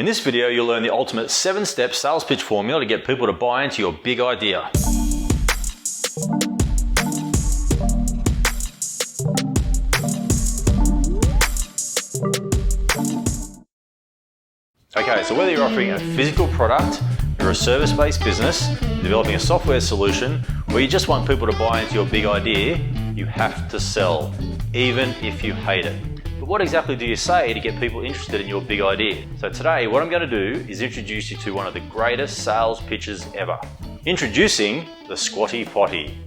In this video, you'll learn the ultimate 7-step sales pitch formula to get people to buy into your big idea. Okay, so whether you're offering a physical product, you're a service-based business, you're developing a software solution, or you just want people to buy into your big idea, you have to sell, even if you hate it. But what exactly do you say to get people interested in your big idea? So today, what I'm going to do is introduce you to one of the greatest sales pitches ever. Introducing the Squatty Potty.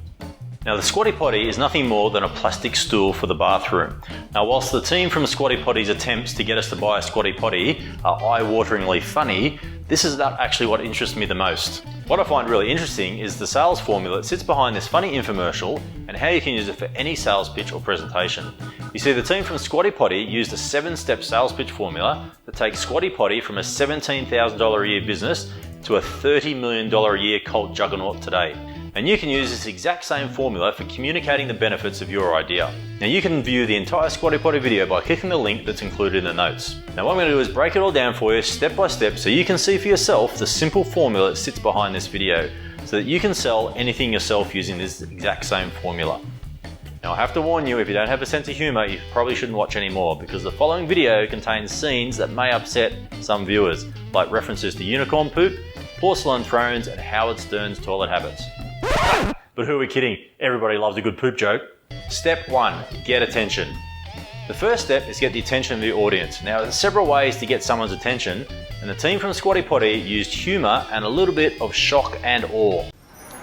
Now, the Squatty Potty is nothing more than a plastic stool for the bathroom. Now, whilst the team from Squatty Potty's attempts to get us to buy a Squatty Potty are eye-wateringly funny, this is not actually what interests me the most. What I find really interesting is the sales formula that sits behind this funny infomercial and how you can use it for any sales pitch or presentation. You see, the team from Squatty Potty used a 7-step sales pitch formula that takes Squatty Potty from a $17,000 a year business to a $30 million a year cult juggernaut today. And you can use this exact same formula for communicating the benefits of your idea. Now, you can view the entire Squatty Potty video by clicking the link that's included in the notes. Now, what I'm going to do is break it all down for you step by step so you can see for yourself the simple formula that sits behind this video so that you can sell anything yourself using this exact same formula. Now, I have to warn you, if you don't have a sense of humour, you probably shouldn't watch anymore because the following video contains scenes that may upset some viewers, like references to unicorn poop, porcelain thrones, and Howard Stern's toilet habits. But who are we kidding? Everybody loves a good poop joke. Step 1, get attention. The first step is get the attention of the audience. Now, there's several ways to get someone's attention, and the team from Squatty Potty used humour and a little bit of shock and awe.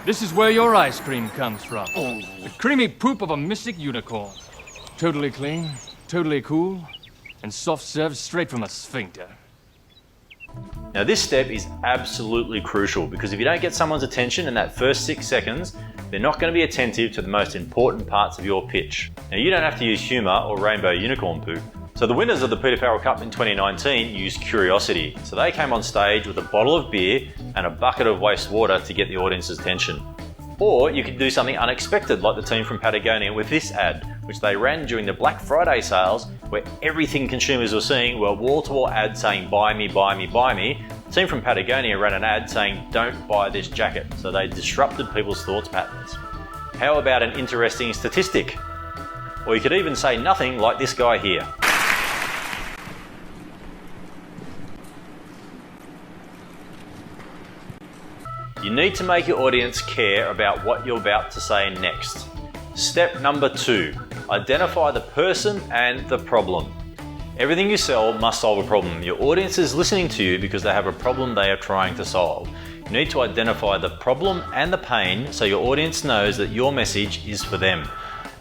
This is where your ice cream comes from. The creamy poop of a mystic unicorn. Totally clean, totally cool, and soft served straight from a sphincter. Now, this step is absolutely crucial because if you don't get someone's attention in that first 6 seconds, they're not going to be attentive to the most important parts of your pitch. Now, you don't have to use humour or rainbow unicorn poop. So the winners of the Peter Farrell Cup in 2019 used curiosity. So they came on stage with a bottle of beer and a bucket of wastewater to get the audience's attention. Or you could do something unexpected like the team from Patagonia with this ad, which they ran during the Black Friday sales, where everything consumers were seeing were wall-to-wall ads saying, buy me, buy me, buy me. The team from Patagonia ran an ad saying, don't buy this jacket. So they disrupted people's thoughts patterns. How about an interesting statistic? Or you could even say nothing like this guy here. You need to make your audience care about what you're about to say next. Step number 2, identify the person and the problem. Everything you sell must solve a problem. Your audience is listening to you because they have a problem they are trying to solve. You need to identify the problem and the pain so your audience knows that your message is for them.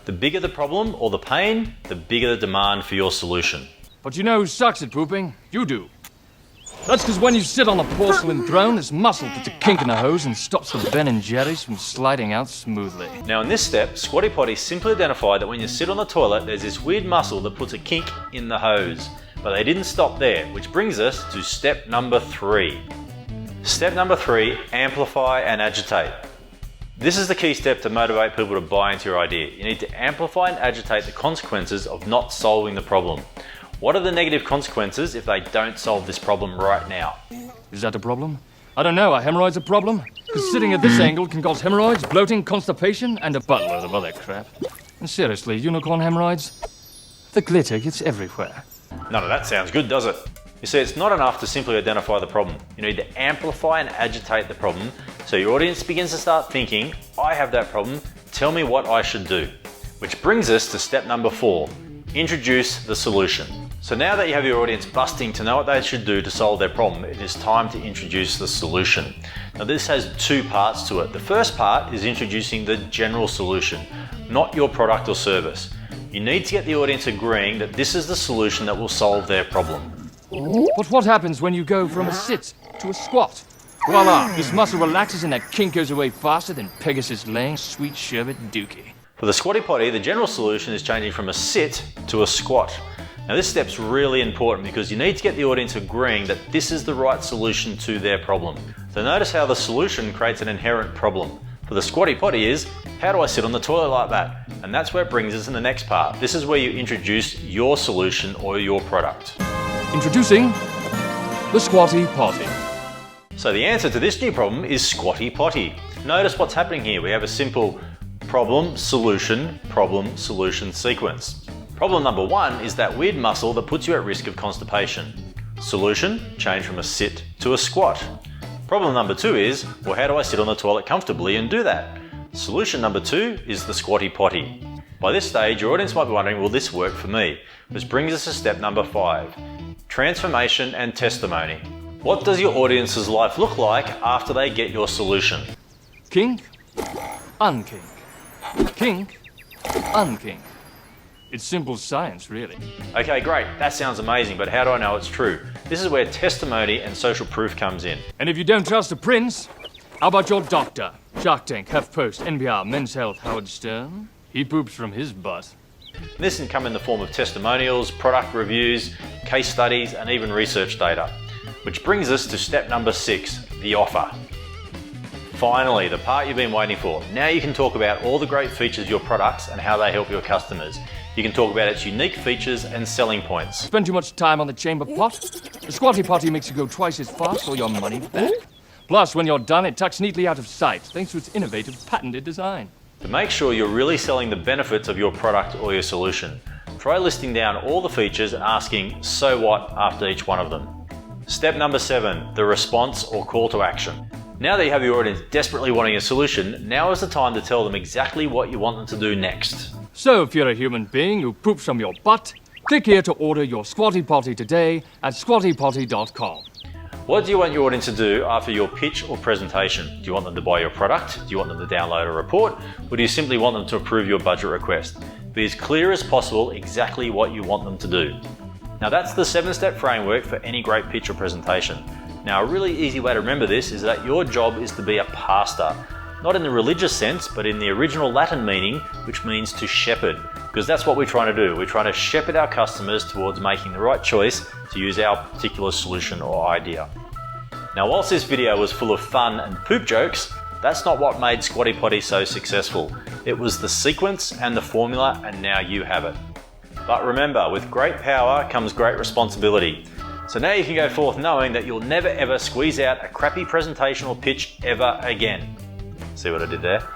The bigger the problem or the pain, the bigger the demand for your solution. But you know who sucks at pooping? You do. That's because when you sit on a porcelain throne, this muscle puts a kink in the hose and stops the Ben and Jerry's from sliding out smoothly. Now, in this step, Squatty Potty simply identified that when you sit on the toilet, there's this weird muscle that puts a kink in the hose. But they didn't stop there, which brings us to step number 3. Step number 3, amplify and agitate. This is the key step to motivate people to buy into your idea. You need to amplify and agitate the consequences of not solving the problem. What are the negative consequences if they don't solve this problem right now? Is that a problem? I don't know, are hemorrhoids a problem? Because sitting at this angle can cause hemorrhoids, bloating, constipation, and a buttload of other crap. And seriously, unicorn hemorrhoids? The glitter gets everywhere. None of that sounds good, does it? You see, it's not enough to simply identify the problem. You need to amplify and agitate the problem so your audience begins to start thinking, I have that problem, tell me what I should do. Which brings us to step number 4, introduce the solution. So now that you have your audience busting to know what they should do to solve their problem, it is time to introduce the solution. Now, this has 2 parts to it. The first part is introducing the general solution, not your product or service. You need to get the audience agreeing that this is the solution that will solve their problem. But what happens when you go from a sit to a squat? Voila, this muscle relaxes and that kink goes away faster than Pegasus laying sweet sherbet dookie. For the Squatty Potty, the general solution is changing from a sit to a squat. Now, this step's really important because you need to get the audience agreeing that this is the right solution to their problem. So notice how the solution creates an inherent problem. For the Squatty Potty is, how do I sit on the toilet like that? And that's where it brings us in the next part. This is where you introduce your solution or your product. Introducing The Squatty Potty. So the answer to this new problem is Squatty Potty. Notice what's happening here. We have a simple problem, solution sequence. Problem number 1 is that weird muscle that puts you at risk of constipation. Solution, change from a sit to a squat. Problem number 2 is, well, how do I sit on the toilet comfortably and do that? Solution number 2 is the Squatty Potty. By this stage, your audience might be wondering, will this work for me? Which brings us to step number 5, transformation and testimony. What does your audience's life look like after they get your solution? Kink, unkink. Kink, unkink. It's simple science, really. Okay, great. That sounds amazing, but how do I know it's true? This is where testimony and social proof comes in. And if you don't trust the prince, how about your doctor? Shark Tank, HuffPost, NPR, Men's Health, Howard Stern. He poops from his butt. This can come in the form of testimonials, product reviews, case studies, and even research data. Which brings us to step number 6, the offer. Finally, the part you've been waiting for. Now you can talk about all the great features of your products and how they help your customers. You can talk about its unique features and selling points. Spend too much time on the chamber pot? The Squatty Potty makes you go twice as fast for your money back. Plus, when you're done, it tucks neatly out of sight thanks to its innovative patented design. To make sure you're really selling the benefits of your product or your solution, try listing down all the features and asking, so what, after each one of them. Step number 7, the response or call to action. Now that you have your audience desperately wanting a solution, now is the time to tell them exactly what you want them to do next. So if you're a human being who poops from your butt, click here to order your Squatty Potty today at squattypotty.com. What do you want your audience to do after your pitch or presentation? Do you want them to buy your product? Do you want them to download a report? Or do you simply want them to approve your budget request? Be as clear as possible exactly what you want them to do. Now that's the 7-step framework for any great pitch or presentation. Now a really easy way to remember this is that your job is to be a pastor. Not in the religious sense, but in the original Latin meaning, which means to shepherd. Because that's what we're trying to do. We're trying to shepherd our customers towards making the right choice to use our particular solution or idea. Now whilst this video was full of fun and poop jokes, that's not what made Squatty Potty so successful. It was the sequence and the formula, and now you have it. But remember, with great power comes great responsibility. So now you can go forth knowing that you'll never ever squeeze out a crappy presentation or pitch ever again. See what I did there?